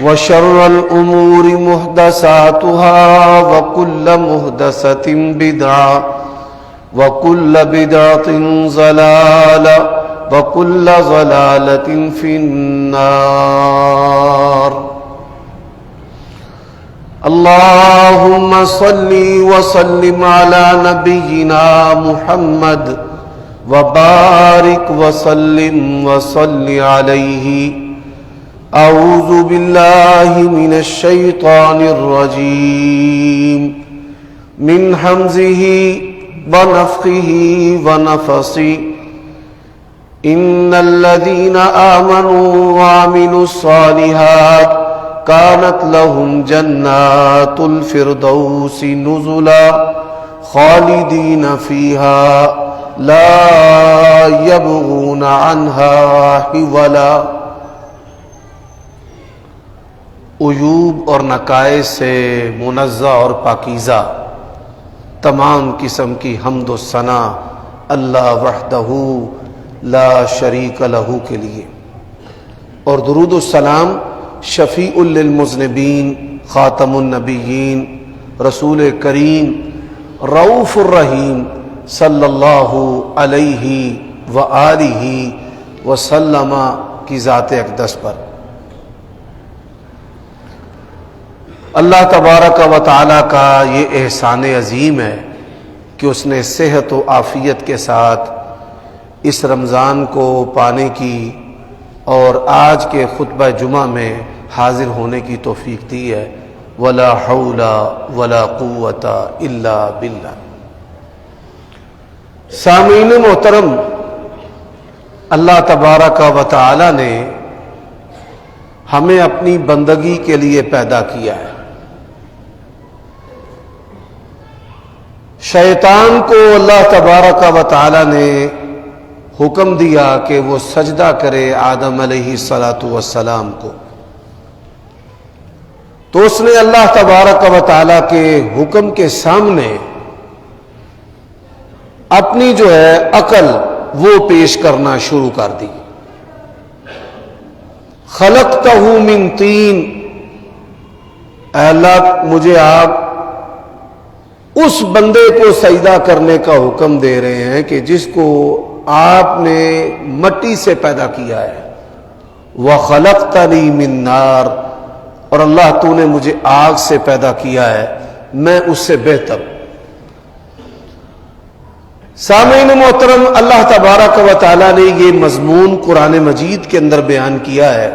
وشر الأمور محدثاتها وكل محدثة بدعة وكل بدعة ضلالة وكل ضلالة في النار. اللهم صل وسلم على نبينا محمد وبارك وسلم وصل عليه. أعوذ بالله من الشيطان الرجيم من همزه ونفخه ونفثه. إن الذين آمنوا وعملوا الصالحات كانت لهم جنات الفردوس نزلا خالدين فيها لا يبغون عنها حولا. عیوب اور نقائص سے منزہ اور پاکیزہ تمام قسم کی حمد و ثنا اللہ وحدہ لا شریک لہ کے لیے، اور درود السلام شفیع للمذنبین خاتم النبیین رسول کریم رؤوف الرحیم صلی اللہ علیہ وآلہ وسلم کی ذات اقدس پر. اللہ تبارک و تعالیٰ کا یہ احسان عظیم ہے کہ اس نے صحت و عافیت کے ساتھ اس رمضان کو پانے کی اور آج کے خطبہ جمعہ میں حاضر ہونے کی توفیق دی ہے. ولا حول ولا قوت الا باللہ. سامعین محترم، اللہ تبارک و تعالی نے ہمیں اپنی بندگی کے لیے پیدا کیا ہے. شیطان کو اللہ تبارک و تعالی نے حکم دیا کہ وہ سجدہ کرے آدم علیہ السلام کو، تو اس نے اللہ تبارک و تعالی کے حکم کے سامنے اپنی جو ہے عقل وہ پیش کرنا شروع کر دی. خلقتہ من طین، اے اللہ مجھے آپ اس بندے کو سجدہ کرنے کا حکم دے رہے ہیں کہ جس کو آپ نے مٹی سے پیدا کیا ہے. وَخَلَقْتَنِي مِن نَّارٍ، اور اللہ تو نے مجھے آگ سے پیدا کیا ہے، میں اس سے بہتر. سامعین محترم، اللہ تبارک و تعالیٰ نے یہ مضمون قرآن مجید کے اندر بیان کیا ہے.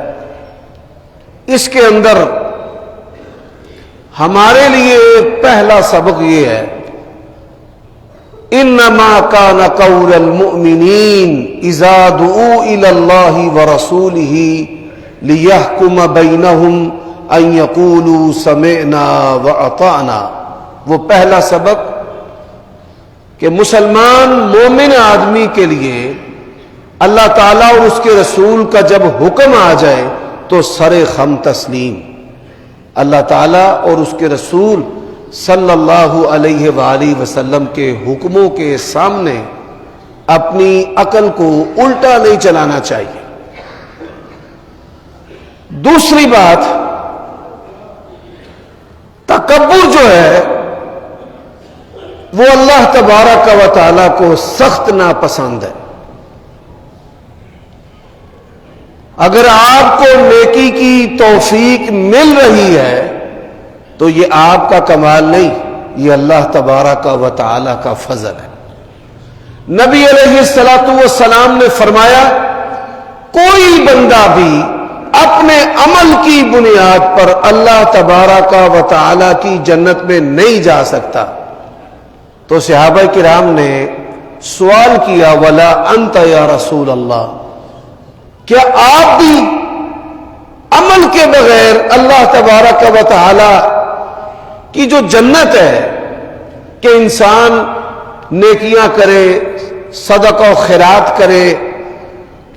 اس کے اندر ہمارے لیے پہلا سبق یہ ہے، انما کان قول المؤمنین اذا دعوا الی اللہ ورسولہ لیحکم بینہم ان یقولوا سمعنا واطعنا. وہ پہلا سبق کہ مسلمان مومن آدمی کے لیے اللہ تعالیٰ اور اس کے رسول کا جب حکم آ جائے تو سر خم تسلیم. اللہ تعالیٰ اور اس کے رسول صلی اللہ علیہ وآلہ وسلم کے حکموں کے سامنے اپنی عقل کو الٹا نہیں چلانا چاہیے. دوسری بات، تکبر جو ہے وہ اللہ تبارک و تعالیٰ کو سخت ناپسند ہے. اگر آپ کو نیکی کی توفیق مل رہی ہے تو یہ آپ کا کمال نہیں، یہ اللہ تبارک و تعالی کا فضل ہے. نبی علیہ السلام نے فرمایا کوئی بندہ بھی اپنے عمل کی بنیاد پر اللہ تبارک و تعالی کی جنت میں نہیں جا سکتا. تو صحابہ کرام نے سوال کیا ولا انت یا رسول اللہ، کیا آپ بھی عمل کے بغیر اللہ تبارک و تعالی کی جو جنت ہے کہ انسان نیکیاں کرے، صدقہ و خیرات کرے،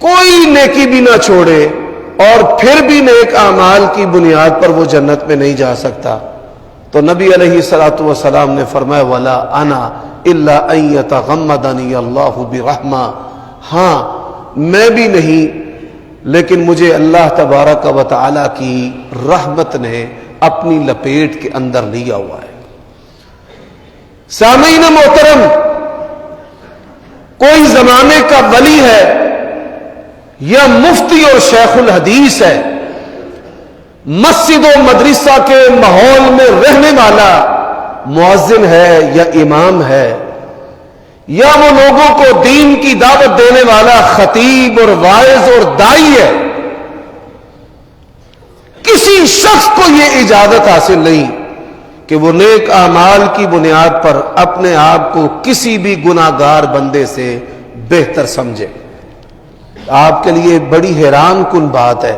کوئی نیکی بھی نہ چھوڑے اور پھر بھی نیک اعمال کی بنیاد پر وہ جنت میں نہیں جا سکتا؟ تو نبی علیہ السلام نے فرمایا ولا انا الا ان یتغمدنی اللہ برحمہ، ہاں میں بھی نہیں لیکن مجھے اللہ تبارک و تعالی کی رحمت نے اپنی لپیٹ کے اندر لیا ہوا ہے۔ سامعین محترم، کوئی زمانے کا ولی ہے یا مفتی اور شیخ الحدیث ہے، مسجد و مدرسہ کے ماحول میں رہنے والا مؤذن ہے یا امام ہے، یا وہ لوگوں کو دین کی دعوت دینے والا خطیب اور واعظ اور داعی ہے، کسی شخص کو یہ اجازت حاصل نہیں کہ وہ نیک اعمال کی بنیاد پر اپنے آپ کو کسی بھی گناہگار بندے سے بہتر سمجھے۔ آپ کے لیے بڑی حیران کن بات ہے،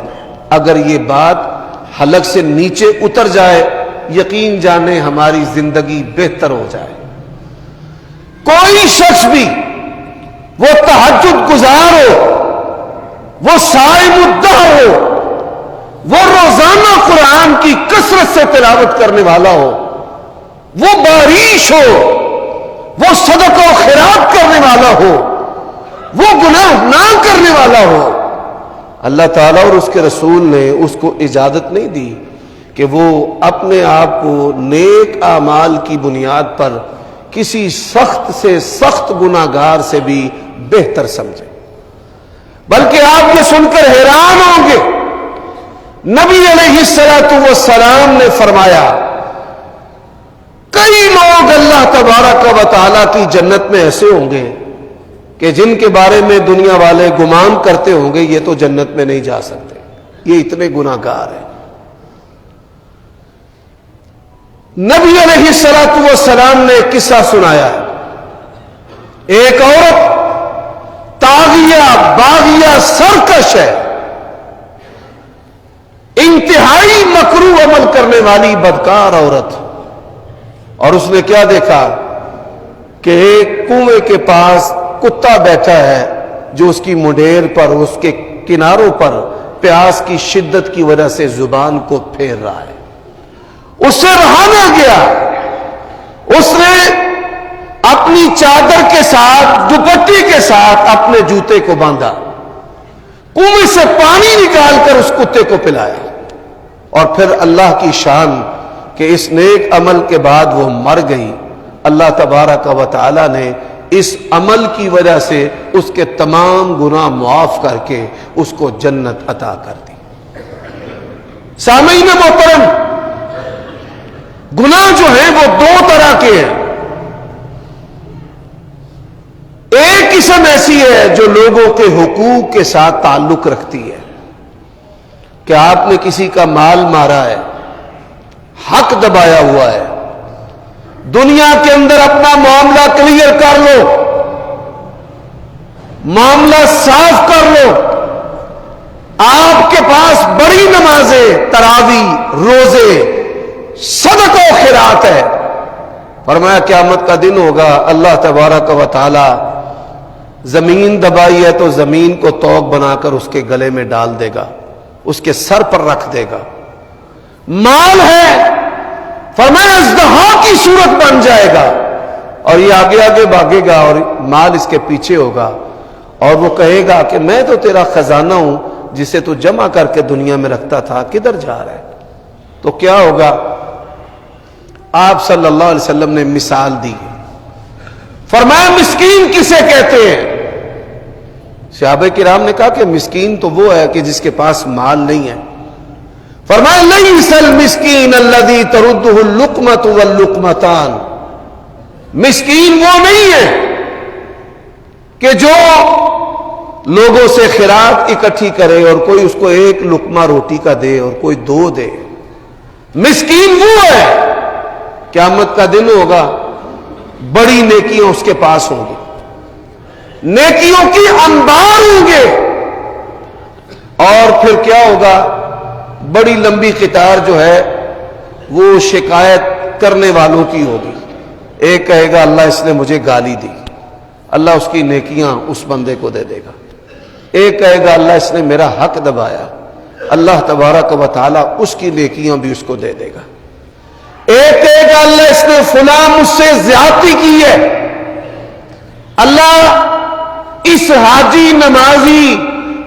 اگر یہ بات حلق سے نیچے اتر جائے یقین جانے ہماری زندگی بہتر ہو جائے۔ کوئی شخص بھی، وہ تہجد گزار ہو، وہ صائم الدہر ہو، وہ روزانہ قرآن کی کثرت سے تلاوت کرنے والا ہو، وہ بارش ہو، وہ صدقہ و خیرات کرنے والا ہو، وہ گناہ نہ کرنے والا ہو، اللہ تعالیٰ اور اس کے رسول نے اس کو اجازت نہیں دی کہ وہ اپنے آپ کو نیک اعمال کی بنیاد پر کسی سخت سے سخت گناہگار سے بھی بہتر سمجھے۔ بلکہ آپ یہ سن کر حیران ہوں گے، نبی علیہ السلام نے فرمایا کئی لوگ اللہ تبارک و تعالیٰ کی جنت میں ایسے ہوں گے کہ جن کے بارے میں دنیا والے گمان کرتے ہوں گے یہ تو جنت میں نہیں جا سکتے، یہ اتنے گناہگار ہیں۔ نبی علیہ السلام نے ایک قصہ سنایا ہے، ایک عورت طاغیہ باغیہ سرکش ہے، انتہائی مکروہ عمل کرنے والی بدکار عورت، اور اس نے کیا دیکھا کہ ایک کنویں کے پاس کتا بیٹھا ہے جو اس کی منڈیر پر، اس کے کناروں پر پیاس کی شدت کی وجہ سے زبان کو پھیر رہا ہے۔ اس سے رہا نہ گیا، اس نے اپنی چادر کے ساتھ، دوپٹے کے ساتھ اپنے جوتے کو باندھا، کنویں سے پانی نکال کر اس کتے کو پلایا، اور پھر اللہ کی شان کہ اس نیک عمل کے بعد وہ مر گئی، اللہ تبارک و تعالی نے اس عمل کی وجہ سے اس کے تمام گناہ معاف کر کے اس کو جنت عطا کر دی۔ سامعین محترم، گناہ جو ہیں وہ دو طرح کے ہیں۔ ایک قسم ایسی ہے جو لوگوں کے حقوق کے ساتھ تعلق رکھتی ہے کہ آپ نے کسی کا مال مارا ہے، حق دبایا ہوا ہے، دنیا کے اندر اپنا معاملہ کلیئر کر لو، معاملہ صاف کر لو۔ آپ کے پاس بڑی نمازیں، تراویح، روزے، صدقہ و خیرات ہے، فرمایا قیامت کا دن ہوگا، اللہ تبارک و تعالی زمین دبائی ہے تو زمین کو توق بنا کر اس کے گلے میں ڈال دے گا، اس کے سر پر رکھ دے گا۔ مال ہے، فرمایا ازدہا کی صورت بن جائے گا، اور یہ آگے آگے بھاگے گا اور مال اس کے پیچھے ہوگا، اور وہ کہے گا کہ میں تو تیرا خزانہ ہوں جسے تو جمع کر کے دنیا میں رکھتا تھا، کدھر جا رہا ہے؟ تو کیا ہوگا؟ آپ صلی اللہ علیہ وسلم نے مثال دی، فرمایا مسکین کسے کہتے ہیں؟ صحابہ کرام نے کہا کہ مسکین تو وہ ہے کہ جس کے پاس مال نہیں ہے۔ فرمایا لیس المسکین الذی تردہ اللقمۃ واللقمتان، مسکین وہ نہیں ہے کہ جو لوگوں سے خیرات اکٹھی کرے اور کوئی اس کو ایک لقمہ روٹی کا دے اور کوئی دو دے۔ مسکین وہ ہے، قیامت کا دن ہوگا، بڑی نیکیاں اس کے پاس ہوں گی، نیکیوں کی انبار ہوں گے، اور پھر کیا ہوگا؟ بڑی لمبی قطار جو ہے وہ شکایت کرنے والوں کی ہوگی۔ ایک کہے گا اللہ اس نے مجھے گالی دی، اللہ اس کی نیکیاں اس بندے کو دے دے گا۔ ایک کہے گا اللہ اس نے میرا حق دبایا، اللہ تبارک و تعالی اس کی نیکیاں بھی اس کو دے دے گا۔ ایک کہے گا اللہ اس نے فلاں مجھ سے زیادتی کی ہے، اللہ اس حاجی، نمازی،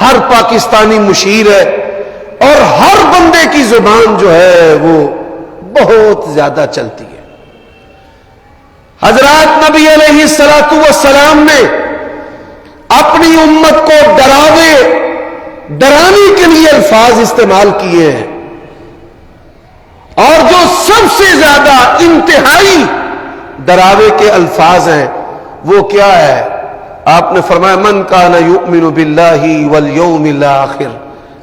ہر پاکستانی مشیر ہے، اور ہر بندے کی زبان جو ہے وہ بہت زیادہ چلتی ہے۔ حضرات نبی علیہ الصلوۃ والسلام نے اپنی امت کو ڈرانے کے لیے الفاظ استعمال کیے ہیں، اور جو سب سے زیادہ انتہائی ڈراوے کے الفاظ ہیں وہ کیا ہے؟ آپ نے فرمایا من کان یؤمن باللہ والیوم الاخر،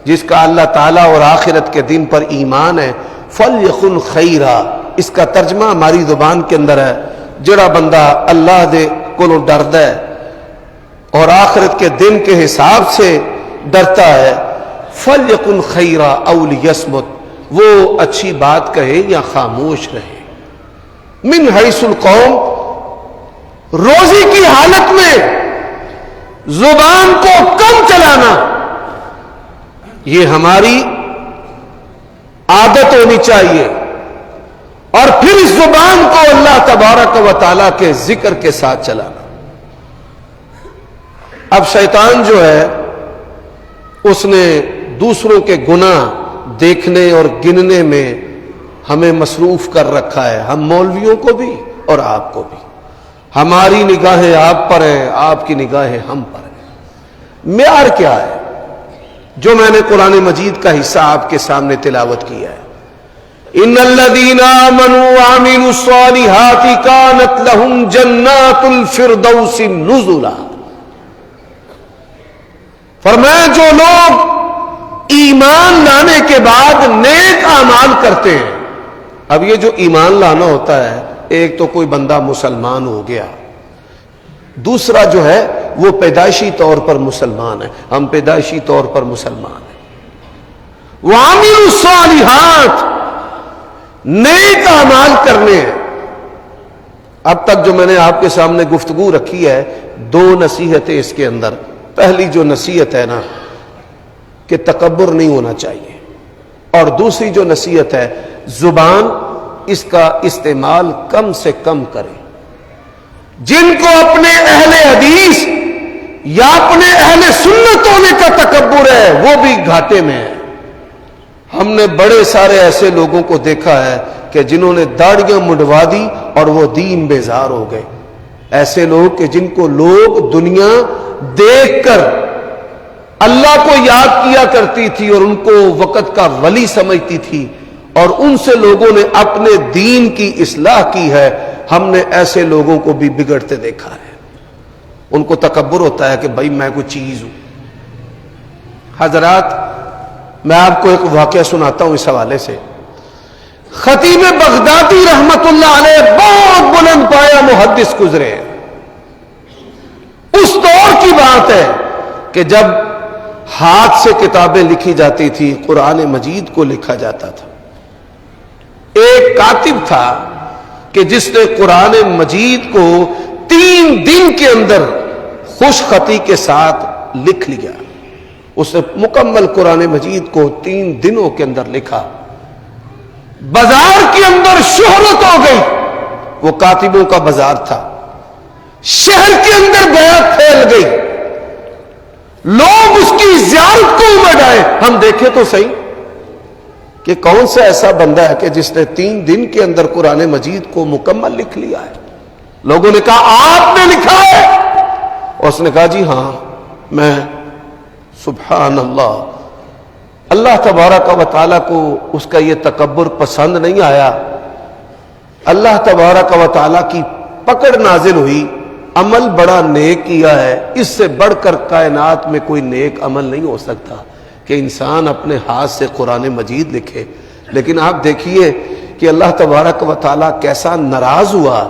جس کا اللہ تعالیٰ اور آخرت کے دن پر ایمان ہے، فلیقل خیرا، اس کا ترجمہ ہماری زبان کے اندر ہے جڑا بندہ اللہ دے کولوں ڈردا ہے اور آخرت کے دن کے حساب سے ڈرتا ہے، فلیقل خیرا او لیصمت، وہ اچھی بات کہے یا خاموش رہے۔ من حیث القوم، روزی کی حالت میں زبان کو کم چلانا یہ ہماری عادت ہونی چاہیے، اور پھر اس زبان کو اللہ تبارک و تعالیٰ کے ذکر کے ساتھ چلانا۔ اب شیطان جو ہے اس نے دوسروں کے گناہ دیکھنے اور گننے میں ہمیں مصروف کر رکھا ہے، ہم مولویوں کو بھی اور آپ کو بھی۔ ہماری نگاہیں آپ پر ہیں، آپ کی نگاہیں ہم پر ہیں۔ معیار کیا ہے؟ جو میں نے قرآن مجید کا حصہ آپ کے سامنے تلاوت کیا ہے، ان الذین آمنوا وعملوا الصالحات کانت لہم جنات الفردوس نزلا۔ فرمایا جو لوگ ایمان لانے کے بعد نیک اعمال کرتے ہیں۔ اب یہ جو ایمان لانا ہوتا ہے، ایک تو کوئی بندہ مسلمان ہو گیا، دوسرا جو ہے وہ پیدائشی طور پر مسلمان ہے، ہم پیدائشی طور پر مسلمان ہیں۔ وعملوا الصالحات، نیک اعمال کرنے ہیں۔ اب تک جو میں نے آپ کے سامنے گفتگو رکھی ہے، دو نصیحتیں اس کے اندر۔ پہلی جو نصیحت ہے نا کہ تکبر نہیں ہونا چاہیے، اور دوسری جو نصیحت ہے زبان اس کا استعمال کم سے کم کرے۔ جن کو اپنے اہل حدیث یا اپنے اہل سنت ہونے کا تکبر ہے وہ بھی گھاٹے میں ہے۔ ہم نے بڑے سارے ایسے لوگوں کو دیکھا ہے کہ جنہوں نے داڑیاں منڈوا دی اور وہ دین بیزار ہو گئے۔ ایسے لوگ کہ جن کو لوگ دنیا دیکھ کر اللہ کو یاد کیا کرتی تھی اور ان کو وقت کا ولی سمجھتی تھی، اور ان سے لوگوں نے اپنے دین کی اصلاح کی ہے۔ ہم نے ایسے لوگوں کو بھی بگڑتے دیکھا ہے۔ ان کو تکبر ہوتا ہے کہ بھائی میں کوئی چیز ہوں۔ حضرات میں آپ کو ایک واقعہ سناتا ہوں اس حوالے سے۔ خطیب بغدادی رحمت اللہ علیہ بہت بلند پایا محدث گزرے ہیں۔ اس دور کی بات ہے کہ جب ہاتھ سے کتابیں لکھی جاتی تھی، قرآن مجید کو لکھا جاتا تھا۔ ایک کاتب تھا کہ جس نے قرآن مجید کو 3 دن کے اندر خوش خطی کے ساتھ لکھ لیا۔ اس نے مکمل قرآن مجید کو 3 دنوں کے اندر لکھا۔ بازار کے اندر شہرت ہو گئی، وہ کاتبوں کا بازار تھا۔ شہر کے اندر بیعت پھیل گئی، لوگ اس کی زیارت کو امڑ آئے۔ ہم دیکھیں تو صحیح کہ کون سا ایسا بندہ ہے کہ جس نے 3 دن کے اندر قرآن مجید کو مکمل لکھ لیا ہے۔ لوگوں نے کہا آپ نے لکھا ہے؟ اس نے کہا جی ہاں میں۔ سبحان اللہ، اللہ تبارک و تعالیٰ کو اس کا یہ تکبر پسند نہیں آیا۔ اللہ تبارک و تعالیٰ کی پکڑ نازل ہوئی، عمل بڑا نیک کیا ہے، اس سے بڑھ کر کائنات میں کوئی نیک عمل نہیں ہو سکتا کہ انسان اپنے ہاتھ سے قرآن مجید لکھے۔ لیکن آپ دیکھیے کہ اللہ تبارک و تعالیٰ کیسا ناراض ہوا۔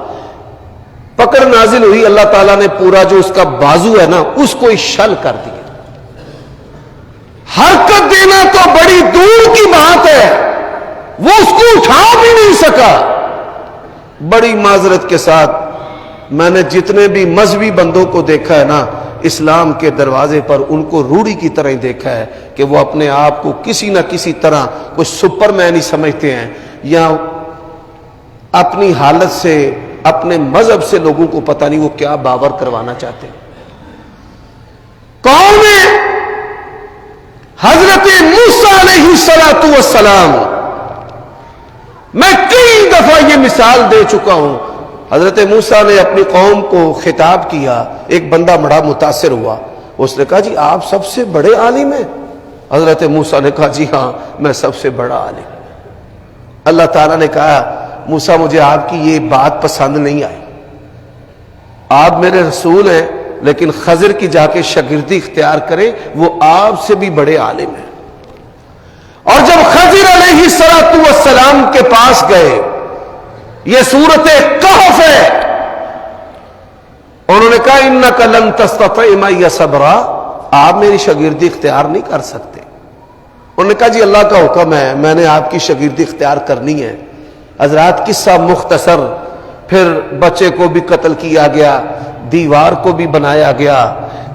پکڑ نازل ہوئی، اللہ تعالیٰ نے پورا جو اس کا بازو ہے نا اس کو شل کر دیا۔ حرکت دینا تو بڑی دور کی بات ہے، وہ اس کو اٹھا بھی نہیں سکا۔ بڑی معذرت کے ساتھ میں نے جتنے بھی مذہبی بندوں کو دیکھا ہے نا اسلام کے دروازے پر، ان کو روڑی کی طرح ہی دیکھا ہے کہ وہ اپنے آپ کو کسی نہ کسی طرح کوئی سپر مین ہی سمجھتے ہیں، یا اپنی حالت سے اپنے مذہب سے لوگوں کو پتہ نہیں وہ کیا باور کروانا چاہتے ہیں۔ قوم حضرت موسیٰ علیہ السلام، میں کئی دفعہ یہ مثال دے چکا ہوں، حضرت موسیٰ نے اپنی قوم کو خطاب کیا، ایک بندہ بڑا متاثر ہوا، اس نے کہا جی آپ سب سے بڑے عالم ہیں؟ حضرت موسیٰ نے کہا جی ہاں میں سب سے بڑا عالم۔ اللہ تعالیٰ نے کہا موسیٰ مجھے آپ کی یہ بات پسند نہیں آئی، آپ میرے رسول ہیں لیکن خضر کی جا کے شاگردی اختیار کریں، وہ آپ سے بھی بڑے عالم ہیں۔ اور جب خضر علیہ السلام کے پاس گئے، یہ سورۃ کہف ہے، انہوں نے کہا انک لن تستطیع معی صبرا، آپ میری شاگردی اختیار نہیں کر سکتے۔ انہوں نے کہا جی اللہ کا حکم ہے، میں نے آپ کی شاگردی اختیار کرنی ہے۔ حضرات قصہ مختصر، پھر بچے کو بھی قتل کیا گیا، دیوار کو بھی بنایا گیا،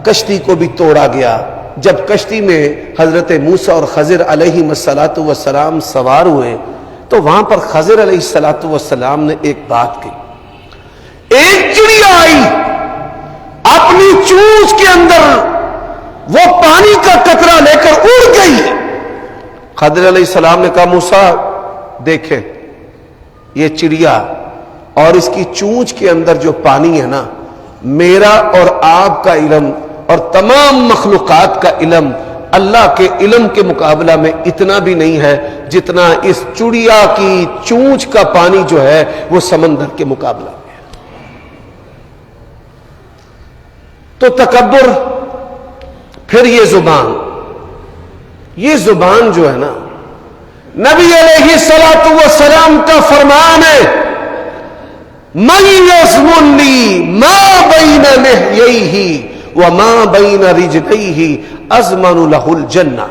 کشتی کو بھی توڑا گیا۔ جب کشتی میں حضرت موسیٰ اور خضر علیہ السلام سوار ہوئے تو وہاں پر خضر علیہ السلام نے ایک بات کی، ایک چڑیا آئی اپنی چونچ کے اندر وہ پانی کا قطرہ لے کر اڑ گئی۔ خضر علیہ السلام نے کہا موسیٰ دیکھیں یہ چڑیا اور اس کی چونچ کے اندر جو پانی ہے نا، میرا اور آپ کا علم اور تمام مخلوقات کا علم اللہ کے علم کے مقابلہ میں اتنا بھی نہیں ہے جتنا اس چڑیا کی چونچ کا پانی جو ہے وہ سمندر کے مقابلہ میں ہے۔ تو تکبر، پھر یہ زبان جو ہے نا، نبی علیہ السلام کا فرمان ہے من یضمنی ما بین لحییہ وما بین رجلیہ اضمن لہ الجنہ،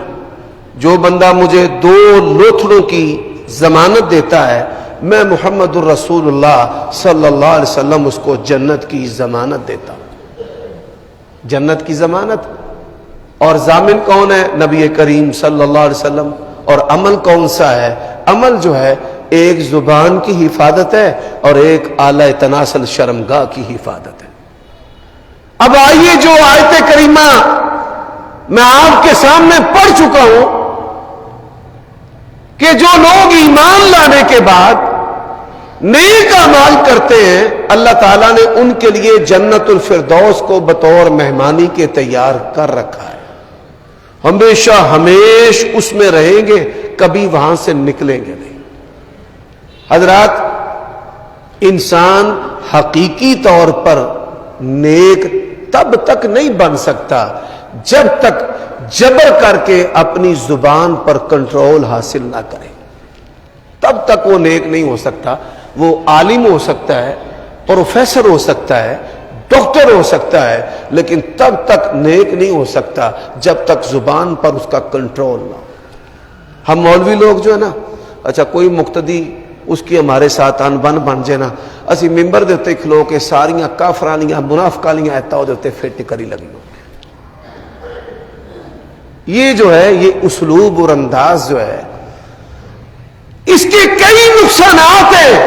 جو بندہ مجھے دو لوتھڑوں کی ضمانت دیتا ہے، میں محمد الرسول اللہ صلی اللہ علیہ وسلم اس کو جنت کی ضمانت دیتا ہوں۔ جنت کی ضمانت، اور ضامن کون ہے؟ نبی کریم صلی اللہ علیہ وسلم۔ اور عمل کون سا ہے؟ عمل جو ہے ایک زبان کی حفاظت ہے اور ایک اعلی تناسل شرمگاہ کی حفاظت ہے۔ اب آئیے جو آیت کریمہ میں آپ کے سامنے پڑھ چکا ہوں کہ جو لوگ ایمان لانے کے بعد نیک اعمال کرتے ہیں، اللہ تعالیٰ نے ان کے لیے جنت الفردوس کو بطور مہمانی کے تیار کر رکھا ہے، ہمیشہ ہمیش اس میں رہیں گے، کبھی وہاں سے نکلیں گے نہیں۔ حضرات، انسان حقیقی طور پر نیک تب تک نہیں بن سکتا جب تک جبر کر کے اپنی زبان پر کنٹرول حاصل نہ کرے، تب تک وہ نیک نہیں ہو سکتا۔ وہ عالم ہو سکتا ہے، پروفیسر ہو سکتا ہے، ڈاکٹر ہو سکتا ہے، لیکن تب تک نیک نہیں ہو سکتا جب تک زبان پر اس کا کنٹرول نہ ہو۔ ہم مولوی لوگ جو ہے نا، اچھا کوئی مقتدی اس کی ہمارے ساتھ انبن بن جائے نا، اسی ممبر دے تے کھلو کے ساریاں کافرانیاں منافقانیاں ایتا دے تے فٹ کری لگی ہو۔ یہ جو ہے، یہ اسلوب اور انداز جو ہے، اس کے کئی نقصانات ہیں،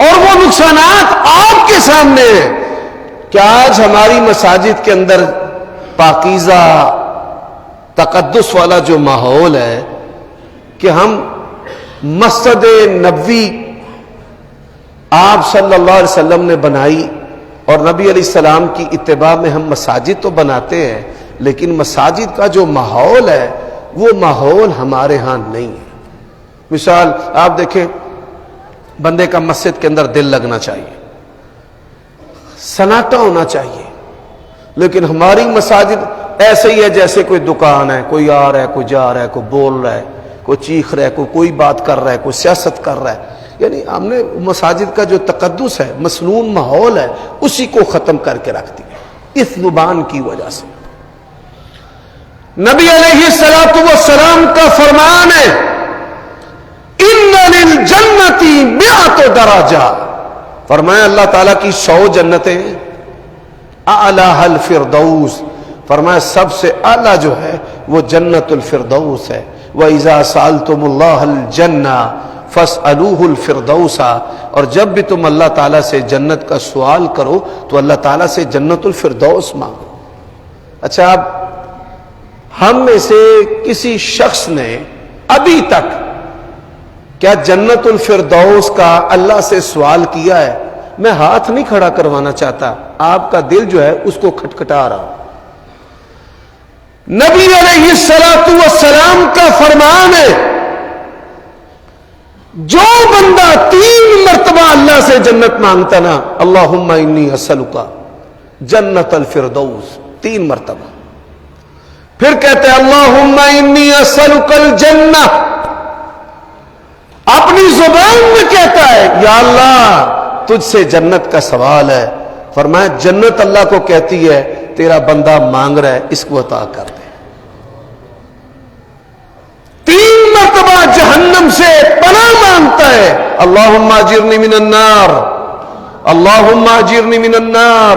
اور وہ نقصانات آپ کے سامنے ہیں کہ آج ہماری مساجد کے اندر پاکیزہ تقدس والا جو ماحول ہے کہ ہم مسجد نبوی آپ صلی اللہ علیہ وسلم نے بنائی، اور نبی علیہ السلام کی اتباع میں ہم مساجد تو بناتے ہیں، لیکن مساجد کا جو ماحول ہے وہ ماحول ہمارے ہاں نہیں ہے۔ مثال آپ دیکھیں، بندے کا مسجد کے اندر دل لگنا چاہیے، سناٹا ہونا چاہیے، لیکن ہماری مساجد ایسے ہی ہے جیسے کوئی دکان ہے، کوئی آ رہا ہے، کوئی جا رہا ہے، کوئی بول رہا ہے، کوئی چیخ رہا ہے، کوئی بات کر رہا ہے، کوئی سیاست کر رہا ہے۔ یعنی ہم نے مساجد کا جو تقدس ہے، مسنون ماحول ہے، اسی کو ختم کر کے رکھ دیا اس زبان کی وجہ سے۔ نبی علیہ السلام کا فرمان ہے ان للجنت 100 درجہ، فرمایا اللہ تعالیٰ کی 100 جنتیں، اعلیٰ الفردوس، فرمایا سب سے اعلیٰ جو ہے وہ جنت الفردوس ہے۔ وَإِذَا سَأَلْتُمُ اللَّهَ الْجَنَّةَ فَاسْأَلُوهُ الْفِرْدَوْسَ، اور جب بھی تم اللہ تعالیٰ سے جنت کا سوال کرو تو اللہ تعالیٰ سے جنت الفردوس مانگو۔ اچھا، اب ہم میں سے کسی شخص نے ابھی تک کیا جنت الفردوس کا اللہ سے سوال کیا ہے؟ میں ہاتھ نہیں کھڑا کروانا چاہتا، آپ کا دل جو ہے اس کو کھٹکھٹا رہا ہوں۔ نبی علیہ السلام کا فرمان ہے، جو بندہ 3 مرتبہ اللہ سے جنت مانگتا نا، اللہم انی اسألک جنت الفردوس، 3 مرتبہ، پھر کہتے ہیں اللہم انی اسألک الجنہ، اپنی زبان میں کہتا ہے یا اللہ تجھ سے جنت کا سوال ہے۔ فرمایا جنت اللہ کو کہتی ہے تیرا بندہ مانگ رہا ہے، اس کو عطا کر دے۔ 3 مرتبہ جہنم سے پناہ مانگتا ہے، اللہم اجرنی من النار، اللہم اجرنی من النار،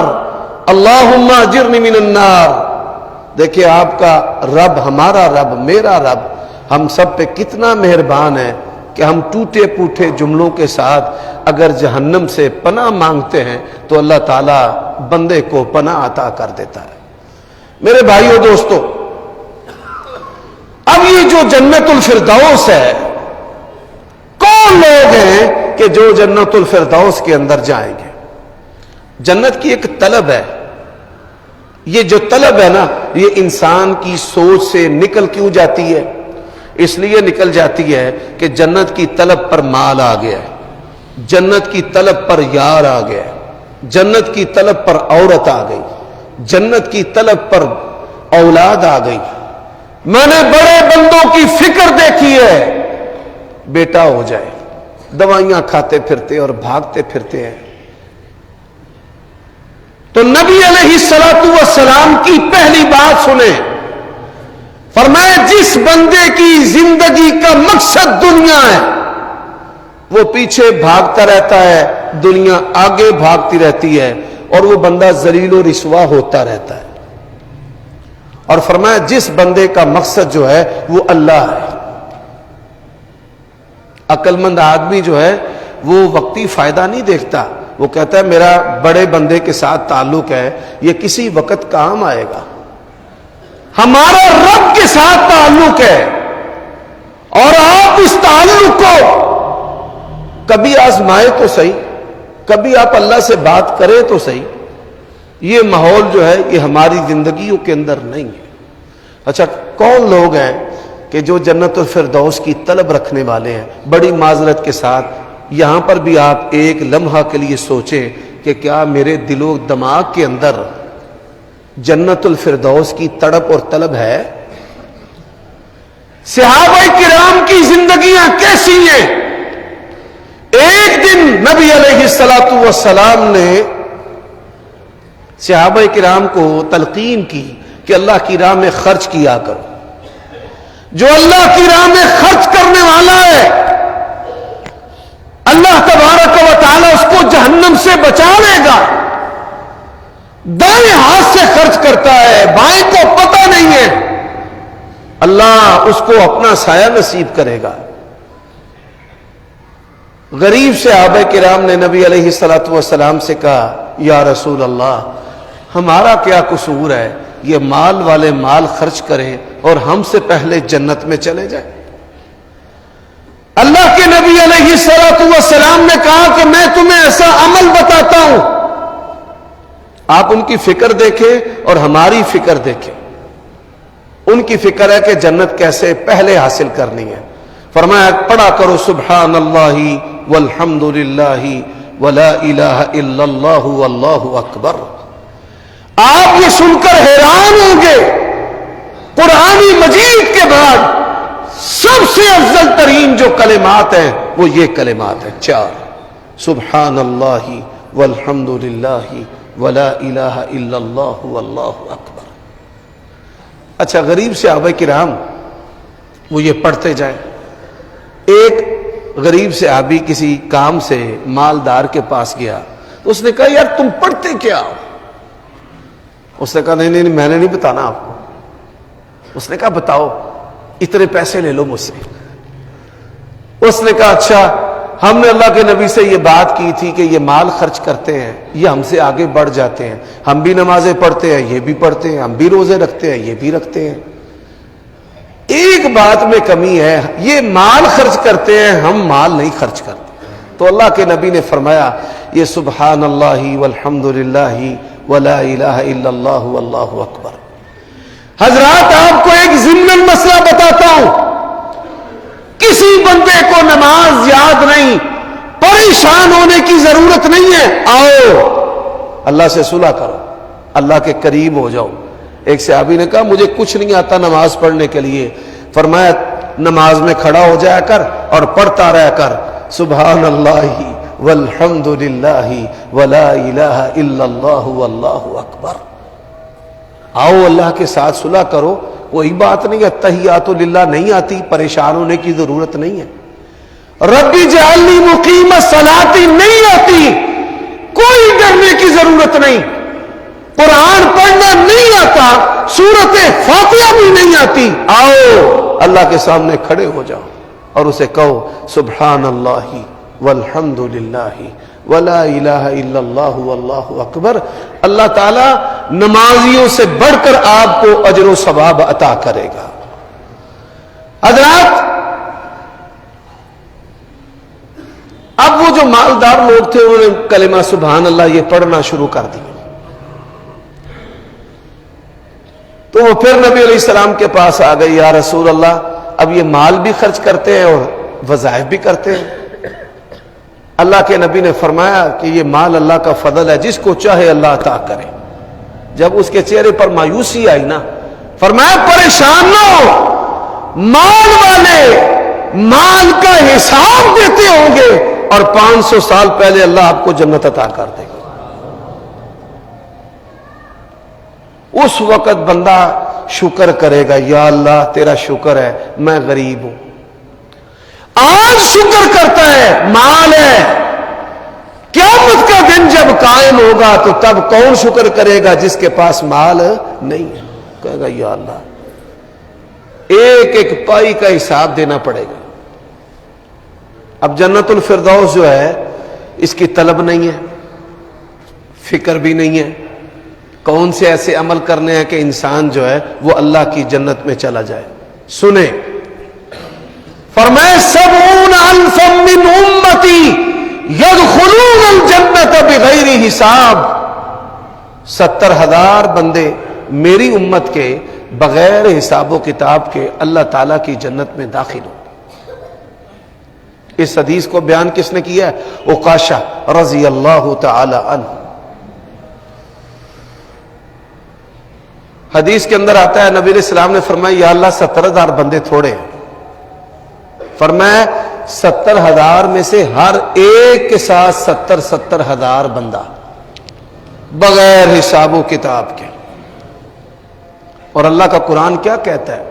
اللہم اجرنی من النار۔ دیکھیں آپ کا رب، ہمارا رب، میرا رب ہم سب پہ کتنا مہربان ہے کہ ہم ٹوٹے پوٹے جملوں کے ساتھ اگر جہنم سے پناہ مانگتے ہیں تو اللہ تعالیٰ بندے کو پناہ عطا کر دیتا ہے۔ میرے بھائیو دوستو، اب یہ جو جنت الفردوس ہے، کون لوگ ہیں کہ جو جنت الفردوس کے اندر جائیں گے؟ جنت کی ایک طلب ہے، یہ جو طلب ہے نا، یہ انسان کی سوچ سے نکل کیوں جاتی ہے؟ اس لیے نکل جاتی ہے کہ جنت کی طلب پر مال آ گیا ہے، جنت کی طلب پر یار آ گیا ہے، جنت کی طلب پر عورت آ گئی، جنت کی طلب پر اولاد آ گئی۔ میں نے بڑے بندوں کی فکر دیکھی ہے، بیٹا ہو جائے، دوائیاں کھاتے پھرتے اور بھاگتے پھرتے ہیں۔ تو نبی علیہ السلام کی پہلی بات سنیں، فرمایا جس بندے کی زندگی کا مقصد دنیا ہے وہ پیچھے بھاگتا رہتا ہے، دنیا آگے بھاگتی رہتی ہے، اور وہ بندہ ذلیل و رسوا ہوتا رہتا ہے۔ اور فرمایا جس بندے کا مقصد جو ہے وہ اللہ ہے۔ عقل مند آدمی جو ہے وہ وقتی فائدہ نہیں دیکھتا، وہ کہتا ہے میرا بڑے بندے کے ساتھ تعلق ہے، یہ کسی وقت کام آئے گا۔ ہمارا رب کے ساتھ تعلق ہے، اور آپ اس تعلق کو کبھی آزمائے تو صحیح، کبھی آپ اللہ سے بات کریں تو صحیح۔ یہ ماحول جو ہے یہ ہماری زندگیوں کے اندر نہیں ہے۔ اچھا، کون لوگ ہیں کہ جو جنت الفردوس کی طلب رکھنے والے ہیں؟ بڑی معذرت کے ساتھ یہاں پر بھی آپ ایک لمحہ کے لیے سوچیں کہ کیا میرے دل و دماغ کے اندر جنت الفردوس کی تڑپ اور طلب ہے؟ صحابہ کرام کی زندگیاں کیسی ہیں؟ ایک دن نبی علیہ السلام نے صحابہ کرام کو تلقین کی کہ اللہ کی راہ میں خرچ کیا کرو، جو اللہ کی راہ میں خرچ کرنے والا ہے اللہ تبارک و تعالی اس کو جہنم سے بچا لے گا۔ دائیں ہاتھ سے خرچ کرتا ہے، بائیں کو پتہ نہیں ہے، اللہ اس کو اپنا سایہ نصیب کرے گا۔ غریب صحابہ کرام نے نبی علیہ السلام سے کہا یا رسول اللہ، ہمارا کیا قصور ہے، یہ مال والے مال خرچ کریں اور ہم سے پہلے جنت میں چلے جائیں۔ اللہ کے نبی علیہ السلام نے کہا کہ میں تمہیں ایسا عمل بتاتا ہوں، آپ ان کی فکر دیکھیں اور ہماری فکر دیکھیں۔ ان کی فکر ہے کہ جنت کیسے پہلے حاصل کرنی ہے۔ فرمایا پڑھا کرو سبحان اللہ والحمد للہ ولا الہ الا اللہ واللہ اکبر۔ آپ یہ سن کر حیران ہوں گے، قرآن مجید کے بعد سب سے افضل ترین جو کلمات ہیں وہ یہ کلمات ہیں، 4 سبحان اللہ والحمد للہ ولا الہ الا اللہ واللہ اکبر۔ اچھا، غریب صحابہ کرام وہ یہ پڑھتے جائیں۔ ایک غریب صحابی کسی کام سے مالدار کے پاس گیا تو اس نے کہا یار تم پڑھتے کیا ہو؟ اس نے کہا نہیں میں نے نہیں بتانا آپ کو۔ اس نے کہا بتاؤ، اتنے پیسے لے لو مجھ سے۔ اس نے کہا اچھا، ہم نے اللہ کے نبی سے یہ بات کی تھی کہ یہ مال خرچ کرتے ہیں، یہ ہم سے آگے بڑھ جاتے ہیں، ہم بھی نمازیں پڑھتے ہیں، یہ بھی پڑھتے ہیں، ہم بھی روزے رکھتے ہیں، یہ بھی رکھتے ہیں، ایک بات میں کمی ہے، یہ مال خرچ کرتے ہیں، ہم مال نہیں خرچ کرتے. تو اللہ کے نبی نے فرمایا یہ سبحان اللہ والحمد للہ ولا الہ الا اللہ واللہ اکبر. حضرات آپ کو ایک ضمن مسئلہ بتاتا ہوں، کسی بندے کو نماز یاد نہیں، پریشان ہونے کی ضرورت نہیں ہے. آؤ اللہ سے صلح کرو، اللہ کے قریب ہو جاؤ. ایک صحابی نے کہا مجھے کچھ نہیں آتا نماز پڑھنے کے لیے. فرمایا نماز میں کھڑا ہو جایا کر اور پڑھتا رہا کر سبحان اللہ والحمد للہ ولا الہ الا اللہ واللہ اکبر. آؤ اللہ کے ساتھ صلح کرو. کوئی بات نہیں ہے، تحیات للہ نہیں آتی، پریشان ہونے کی ضرورت نہیں ہے. ربی جعلنی مقیم الصلاۃ نہیں آتی، کوئی ڈرنے کی ضرورت نہیں. قرآن پڑھنا نہیں آتا، سورت فاتحہ بھی نہیں آتی. آؤ اللہ کے سامنے کھڑے ہو جاؤ اور اسے کہو سبحان اللہ والحمد للہ ولا الہ الا اللہ واللہ اکبر. اللہ تعالی نمازیوں سے بڑھ کر آپ کو اجر و ثواب عطا کرے گا. حضرات اب وہ جو مالدار لوگ تھے انہوں نے کلمہ سبحان اللہ یہ پڑھنا شروع کر دیا. تو وہ پھر نبی علیہ السلام کے پاس آ گئی، یا رسول اللہ اب یہ مال بھی خرچ کرتے ہیں اور وظائف بھی کرتے ہیں. اللہ کے نبی نے فرمایا کہ یہ مال اللہ کا فضل ہے، جس کو چاہے اللہ عطا کرے. جب اس کے چہرے پر مایوسی آئی نا، فرمایا پریشان نہ ہو، مال والے مال کا حساب دیتے ہوں گے اور 500 سال پہلے اللہ آپ کو جنت عطا کر دے گا. اس وقت بندہ شکر کرے گا، یا اللہ تیرا شکر ہے میں غریب ہوں. آج شکر کرتا ہے، مال ہے. قیامت کا دن جب قائم ہوگا تو تب کون شکر کرے گا جس کے پاس مال نہیں ہے؟ کہے گا یا اللہ ایک ایک پائی کا حساب دینا پڑے گا. اب جنت الفردوس جو ہے اس کی طلب نہیں ہے، فکر بھی نہیں ہے. کون سے ایسے عمل کرنے ہیں کہ انسان جو ہے وہ اللہ کی جنت میں چلا جائے. سنیں فرمائے 70,000 من امتی یدخلون الجنت بغیر حساب. 70,000 بندے میری امت کے بغیر حساب و کتاب کے اللہ تعالی کی جنت میں داخل ہوں. اس حدیث کو بیان کس نے کیا ہے؟ عکاشہ رضی اللہ تعالی عنہ. حدیث کے اندر آتا ہے نبی علیہ السلام نے فرمایا یا اللہ 70,000 بندے تھوڑے ہیں. فرمایا 70,000 میں سے ہر ایک کے ساتھ 70,000 بندہ بغیر حساب و کتاب کے. اور اللہ کا قرآن کیا کہتا ہے؟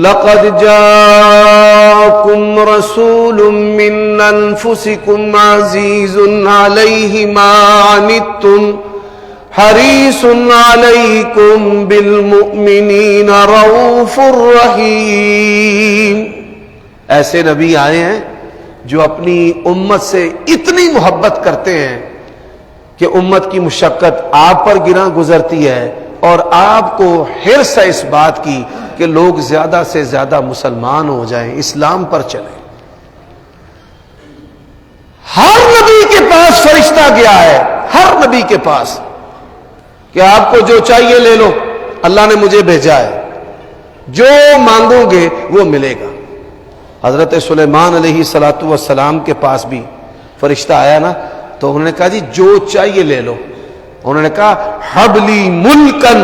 لَقَدْ جَاءَكُمْ رَسُولٌ مِّنْ أَنفُسِكُمْ عَزِيزٌ عَلَيْهِ مَا عَنِتُّمْ حریص علیکم بالمؤمنین رؤوف رحیم. ایسے نبی آئے ہیں جو اپنی امت سے اتنی محبت کرتے ہیں کہ امت کی مشقت آپ پر گراں گزرتی ہے اور آپ کو حرص ہے اس بات کی کہ لوگ زیادہ سے زیادہ مسلمان ہو جائیں، اسلام پر چلیں. ہر نبی کے پاس فرشتہ گیا ہے، ہر نبی کے پاس، کہ آپ کو جو چاہیے لے لو، اللہ نے مجھے بھیجا ہے، جو مانگو گے وہ ملے گا. حضرت سلیمان علیہ السلام کے پاس بھی فرشتہ آیا نا تو انہوں نے کہا جی جو چاہیے لے لو. انہوں نے کہا حبلی ملکن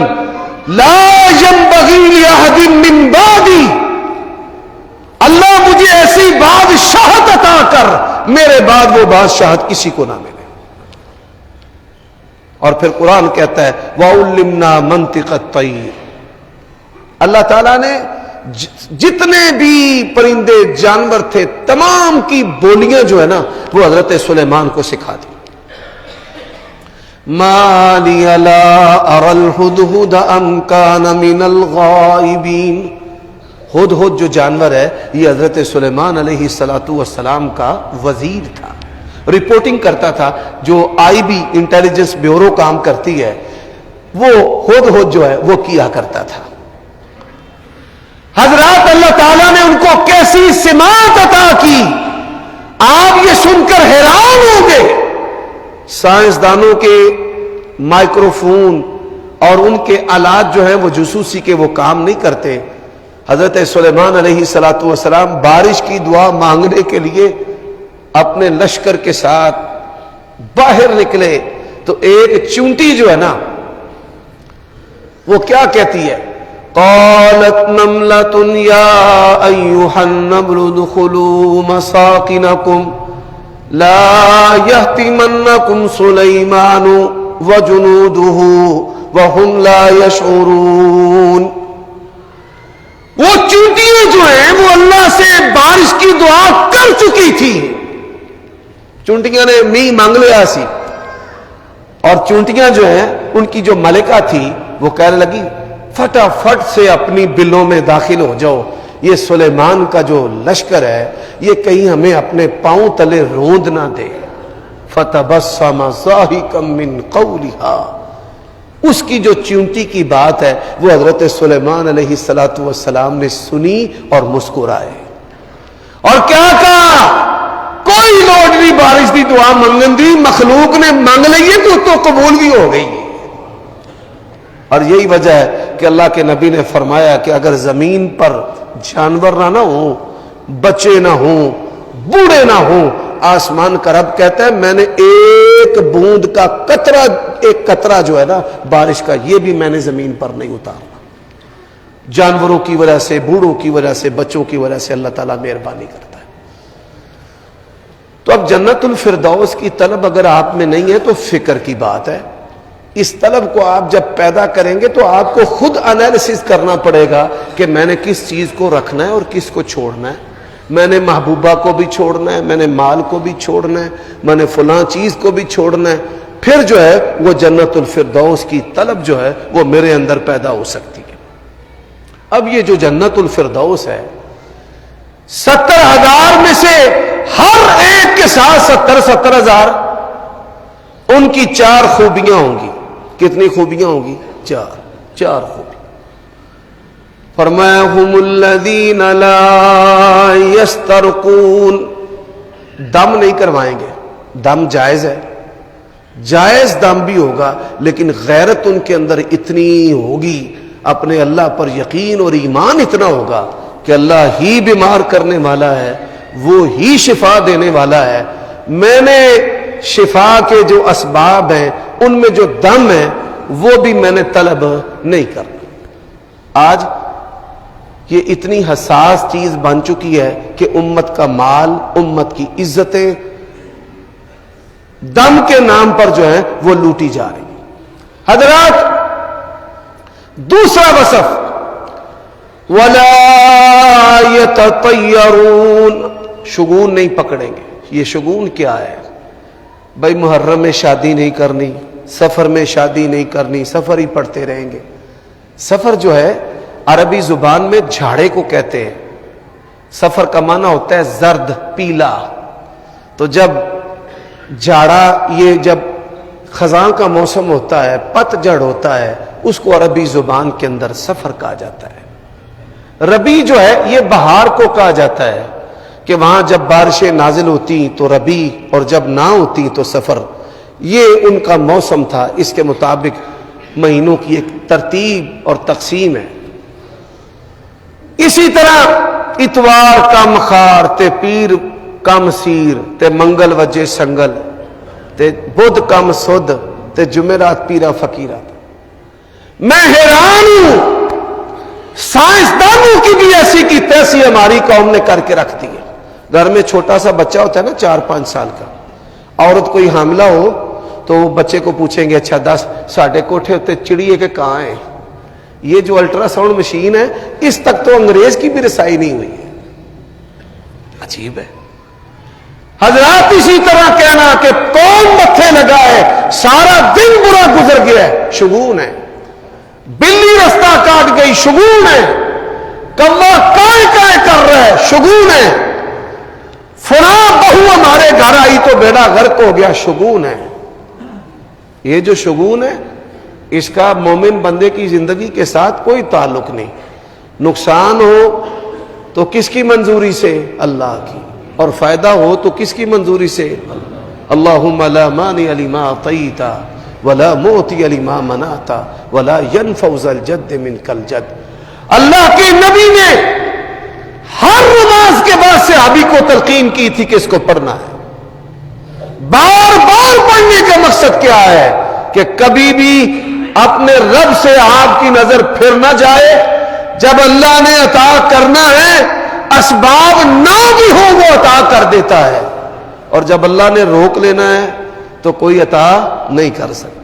لا ينبغی لأحد من بعدی، اللہ مجھے ایسی بادشاہت عطا کر میرے بعد وہ بادشاہت کسی کو نہ ملے. اور پھر قرآن کہتا ہے وَعُلِّمْنَا مَنْطِقَ الطَّيْرِ. اللہ تعالیٰ نے جتنے بھی پرندے جانور تھے تمام کی بولیاں جو ہے نا وہ حضرت سلیمان کو سکھا دی. مَا لِيَ لَا أَرَى الْهُدْهُدَ أَمْ كَانَ مِنَ الْغَائِبِينَ. ہدہد جو جانور ہے یہ حضرت سلیمان علیہ السلام کا وزیر تھا، رپورٹنگ کرتا تھا. جو آئی بی انٹیلیجنس بیورو کام کرتی ہے وہ ہدہد جو ہے وہ کیا کرتا تھا. حضرات اللہ تعالیٰ نے ان کو کیسی سماعت عطا کی، آپ یہ سن کر حیران ہوں گے۔ سائنسدانوں کے مائکروفون اور ان کے آلات جو ہیں وہ جاسوسی کے وہ کام نہیں کرتے۔ حضرت سلیمان علیہ الصلوۃ والسلام بارش کی دعا مانگنے کے لیے اپنے لشکر کے ساتھ باہر نکلے تو ایک چونٹی جو ہے نا وہ کیا کہتی ہے؟ قالت نملۃ یا ایھا النمل ادخلوا مساکنکم لا یحطمنکم سلیمان وجنودہ وہم لا یشعرون۔ وہ چونٹیاں جو ہیں وہ اللہ سے بارش کی دعا کر چکی تھی۔ چونٹیاں نے می مانگ لیا سی، اور چونٹیاں جو ہیں ان کی جو ملکہ تھی وہ کہنے لگی فٹافٹ سے اپنی بلوں میں داخل ہو جاؤ، یہ سلیمان کا جو لشکر ہے یہ کہیں ہمیں اپنے پاؤں تلے روند نہ دے۔ فتبسم ضاحکا من قولها، اس کی جو چونٹی کی بات ہے وہ حضرت سلیمان علیہ الصلوۃ والسلام نے سنی اور مسکرائے، اور کیا کہا؟ کوئی لوڑ نہیں بارش دی دعا منگن دی، مخلوق نے مانگ لئی تو قبول بھی ہو گئی۔ اور یہی وجہ ہے کہ اللہ کے نبی نے فرمایا کہ اگر زمین پر جانور نہ ہوں، بچے نہ ہوں، بوڑھے نہ ہوں، آسمان کا رب کہتا ہے میں نے ایک بوند کا قطرہ، ایک قطرہ جو ہے نا بارش کا، یہ بھی میں نے زمین پر نہیں اتارا۔ جانوروں کی وجہ سے، بوڑھوں کی وجہ سے، بچوں کی وجہ سے اللہ تعالیٰ مہربانی کرتا ہے۔ تو اب جنت الفردوس کی طلب اگر آپ میں نہیں ہے تو فکر کی بات ہے۔ اس طلب کو آپ جب پیدا کریں گے تو آپ کو خود انالیسس کرنا پڑے گا کہ میں نے کس چیز کو رکھنا ہے اور کس کو چھوڑنا ہے۔ میں نے محبوبہ کو بھی چھوڑنا ہے، میں نے مال کو بھی چھوڑنا ہے، میں نے فلاں چیز کو بھی چھوڑنا ہے، پھر جو ہے وہ جنت الفردوس کی طلب جو ہے وہ میرے اندر پیدا ہو سکتی ہے۔ اب یہ جو جنت الفردوس ہے، 70,000 میں سے ہر ایک کے ساتھ 70,000 ان کی 4 خوبیاں ہوں گی۔ کتنی خوبیاں ہوں گی؟ 4 خوبی۔ فرمایا ہم الذین لا یسترقون، دم نہیں کروائیں گے۔ دم جائز ہے، جائز دم بھی ہوگا، لیکن غیرت ان کے اندر اتنی ہوگی، اپنے اللہ پر یقین اور ایمان اتنا ہوگا کہ اللہ ہی بیمار کرنے والا ہے، وہ ہی شفا دینے والا ہے۔ میں نے شفا کے جو اسباب ہیں ان میں جو دم ہے وہ بھی میں نے طلب نہیں کرنا۔ آج یہ اتنی حساس چیز بن چکی ہے کہ امت کا مال، امت کی عزتیں دم کے نام پر جو ہیں وہ لوٹی جا رہی ہیں۔ حضرات، دوسرا وصف وَلَا يَتَطَيَّرُونَ، شگون نہیں پکڑیں گے۔ یہ شگون کیا ہے؟ بھائی محرم میں شادی نہیں کرنی، سفر میں شادی نہیں کرنی، سفر ہی پڑھتے رہیں گے۔ سفر جو ہے عربی زبان میں جھاڑے کو کہتے ہیں۔ سفر کا معنی ہوتا ہے زرد، پیلا۔ تو جب جھاڑا، یہ جب خزاں کا موسم ہوتا ہے، پت جھڑ ہوتا ہے، اس کو عربی زبان کے اندر سفر کہا جاتا ہے۔ ربیع جو ہے یہ بہار کو کہا جاتا ہے کہ وہاں جب بارشیں نازل ہوتی تو ربیع، اور جب نہ ہوتی تو سفر۔ یہ ان کا موسم تھا، اس کے مطابق مہینوں کی ایک ترتیب اور تقسیم ہے۔ اسی طرح اتوار کم خار تے پیر کم سیر تے منگل وجے سنگل تے بدھ کم سدھ تے جمعرات پیرا فقیرات۔ میں حیران ہوں، سائنسدانوں کی بھی ایسی کی تیسی ہماری قوم نے کر کے رکھ دی ہے۔ گھر میں چھوٹا سا بچہ ہوتا ہے نا 4-5 سال کا، عورت کوئی حاملہ ہو تو وہ بچے کو پوچھیں گے اچھا 10 ساڑھے کوٹھے ہوتے چڑیے کے کہاں ہیں؟ یہ جو الٹرا ساؤنڈ مشین ہے اس تک تو انگریز کی بھی رسائی نہیں ہوئی ہے۔ عجیب ہے حضرات۔ اسی طرح کہنا کہ کون متھے لگا ہے، سارا دن برا گزر گیا ہے، شگون ہے۔ بلی رستہ کاٹ گئی، شگون ہے۔ کوا کائیں کائیں کر رہا ہے، شگون ہے۔ فلاں بہو ہمارے گھر آئی تو بیڑا غرق ہو گیا، شگون ہے۔ یہ جو شگون ہے اس کا مومن بندے کی زندگی کے ساتھ کوئی تعلق نہیں۔ نقصان ہو تو کس کی منظوری سے؟ اللہ کی. اور فائدہ ہو تو کس کی منظوری سے؟ اللہم لا مانع لما اعطیت ولا معطی لما منعت ولا ينفع ذا الجد منک الجد. اللہ کے نبی نے ہر نماز کے بعد صحابی کو تلقین کی تھی کہ اس کو پڑھنا ہے. بار بار پڑھنے کا مقصد کیا ہے؟ کہ کبھی بھی اپنے رب سے آپ کی نظر پھر نہ جائے. جب اللہ نے عطا کرنا ہے اسباب نہ بھی ہو وہ عطا کر دیتا ہے, اور جب اللہ نے روک لینا ہے تو کوئی عطا نہیں کر سکتا.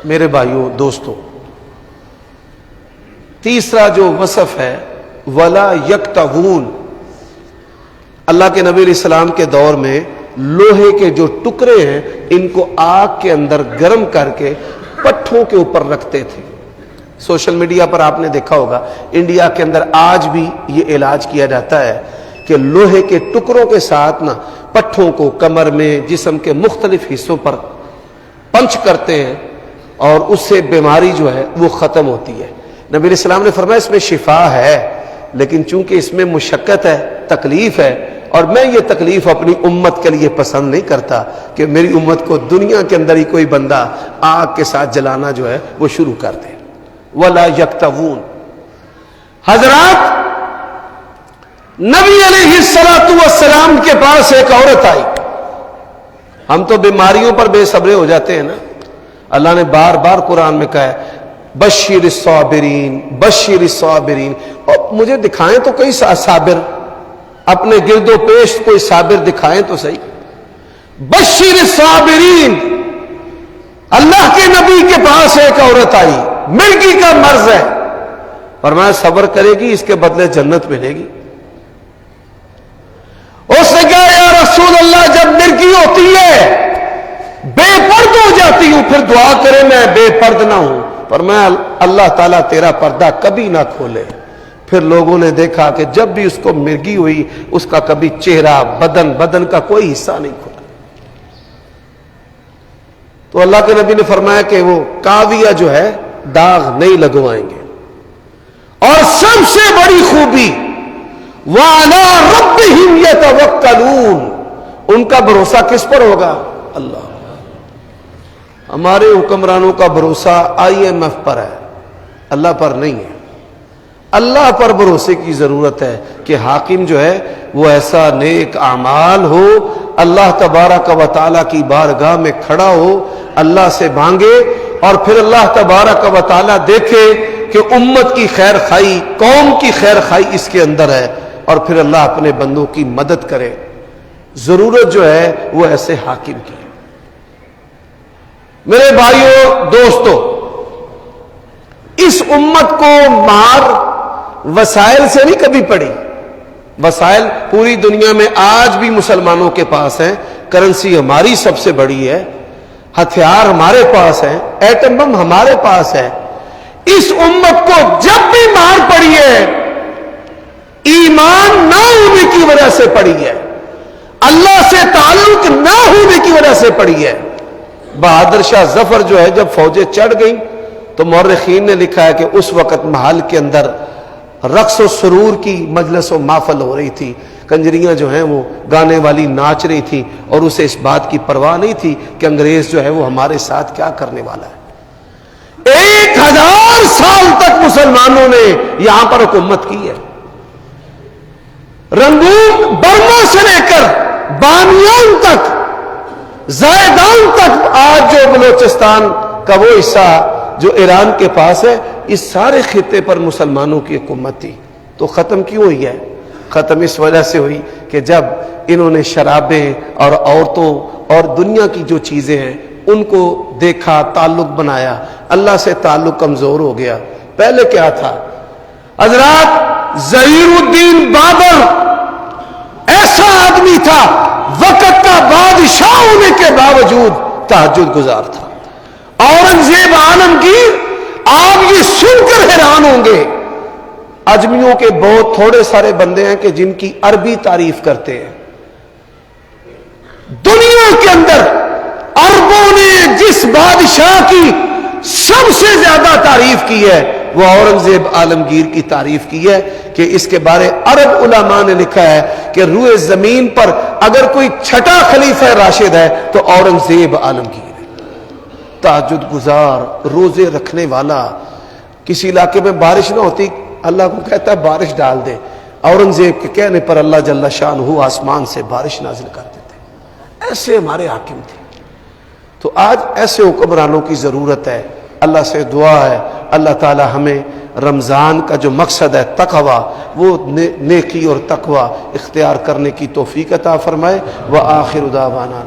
میرے بھائیوں دوستوں, تیسرا جو وصف ہے ولا یکتوون. اللہ کے نبی علیہ السلام کے دور میں لوہے کے جو ٹکڑے ہیں ان کو آگ کے اندر گرم کر کے پٹھوں کے اوپر رکھتے تھے. سوشل میڈیا پر آپ نے دیکھا ہوگا انڈیا کے اندر آج بھی یہ علاج کیا جاتا ہے کہ لوہے کے ٹکڑوں کے ساتھ نا پٹھوں کو کمر میں جسم کے مختلف حصوں پر پنچ کرتے ہیں اور اس سے بیماری جو ہے وہ ختم ہوتی ہے. نبی علیہ السلام نے فرمایا اس میں شفا ہے, لیکن چونکہ اس میں مشقت ہے, تکلیف ہے, اور میں یہ تکلیف اپنی امت کے لیے پسند نہیں کرتا کہ میری امت کو دنیا کے اندر ہی کوئی بندہ آگ کے ساتھ جلانا جو ہے وہ شروع کر دے. ولا یکتوون. حضرات, نبی علیہ السلام کے پاس ایک عورت آئی. ہم تو بیماریوں پر بے صبرے ہو جاتے ہیں نا. اللہ نے بار بار قرآن میں کہا ہے بشیر الصابرین بشیر الصابرین. اور مجھے دکھائیں تو کوئی صابر, اپنے گرد و پیش کوئی صابر دکھائیں تو صحیح. بشیر الصابرین. اللہ کے نبی کے پاس ایک عورت آئی, مرگی کا مرض ہے, فرمایا صبر کرے گی اس کے بدلے جنت ملے گی. اس نے کہا یا رسول اللہ جب مرگی ہوتی ہے بے پرد ہو جاتی ہوں, پھر دعا کرے میں بے پرد نہ ہوں. فرمایا اللہ تعالیٰ تیرا پردہ کبھی نہ کھولے. پھر لوگوں نے دیکھا کہ جب بھی اس کو مرگی ہوئی اس کا کبھی چہرہ بدن کا کوئی حصہ نہیں کھلا. تو اللہ کے نبی نے فرمایا کہ وہ کاویہ جو ہے داغ نہیں لگوائیں گے. اور سب سے بڑی خوبی وَعَلَىٰ رَبِّهِمْ يَتَوَكَّلُونَ. ان کا بھروسہ کس پر ہوگا؟ اللہ. ہمارے حکمرانوں کا بھروسہ IMF پر ہے, اللہ پر نہیں ہے. اللہ پر بھروسے کی ضرورت ہے کہ حاکم جو ہے وہ ایسا نیک اعمال ہو, اللہ تبارک و تعالیٰ کی بارگاہ میں کھڑا ہو, اللہ سے مانگے, اور پھر اللہ تبارک و تعالیٰ دیکھے کہ امت کی خیر خائی, قوم کی خیر خائی اس کے اندر ہے, اور پھر اللہ اپنے بندوں کی مدد کرے. ضرورت جو ہے وہ ایسے حاکم کی. میرے بھائیوں دوستو, اس امت کو مار وسائل سے نہیں کبھی پڑی. وسائل پوری دنیا میں آج بھی مسلمانوں کے پاس ہیں. کرنسی ہماری سب سے بڑی ہے, ہتھیار ہمارے پاس ہیں, ایٹم بم ہمارے پاس ہے. اس امت کو جب بھی مار پڑی ہے ایمان نہ ہونے کی وجہ سے پڑی ہے, اللہ سے تعلق نہ ہونے کی وجہ سے پڑی ہے. بہادر شاہ ظفر جو ہے جب فوجیں چڑھ گئیں تو مورخین نے لکھا ہے کہ اس وقت محل کے اندر رقص و سرور کی مجلس و محفل ہو رہی تھی. کنجریاں جو ہیں وہ گانے والی ناچ رہی تھی, اور اسے اس بات کی پرواہ نہیں تھی کہ انگریز جو ہے وہ ہمارے ساتھ کیا کرنے والا ہے. 1000 سال تک مسلمانوں نے یہاں پر حکومت کی ہے. رنگون برما سے لے کر بامیان تک, زیدان تک, آج جو بلوچستان کا وہ حصہ جو ایران کے پاس ہے, اس سارے خطے پر مسلمانوں کی حکومت تھی. تو ختم کیوں ہوئی ہے؟ ختم اس وجہ سے ہوئی کہ جب انہوں نے شرابیں اور عورتوں اور دنیا کی جو چیزیں ہیں ان کو دیکھا, تعلق بنایا, اللہ سے تعلق کمزور ہو گیا. پہلے کیا تھا حضرات؟ ظہیر الدین بابر ایسا آدمی تھا, وقت کا بادشاہ ہونے کے باوجود تہجد گزار تھا. اورنگزیب عالمگیر, آپ یہ سن کر حیران ہوں گے, اجمیوں کے بہت تھوڑے سارے بندے ہیں کہ جن کی عربی تعریف کرتے ہیں. دنیا کے اندر عربوں نے جس بادشاہ کی سب سے زیادہ تعریف کی ہے وہ اورنگزیب عالمگیر کی تعریف کی ہے کہ اس کے بارے عرب علماء نے لکھا ہے کہ روئے زمین پر اگر کوئی چھٹا خلیفہ راشد ہے تو اورنگزیب عالمگیر ہے. تہجد گزار، روزے رکھنے والا. کسی علاقے میں بارش نہ ہوتی، اللہ کو کہتا ہے بارش ڈال دے. اورنگزیب کے کہنے پر اللہ جل شانہ آسمان سے بارش نازل کر دیتے. ایسے ہمارے حاکم تھے. تو آج ایسے حکمرانوں کی ضرورت ہے. اللہ سے دعا ہے اللہ تعالی ہمیں رمضان کا جو مقصد ہے تقوی، وہ نیکی اور تقوی اختیار کرنے کی توفیق عطا فرمائے. وآخر دعوانا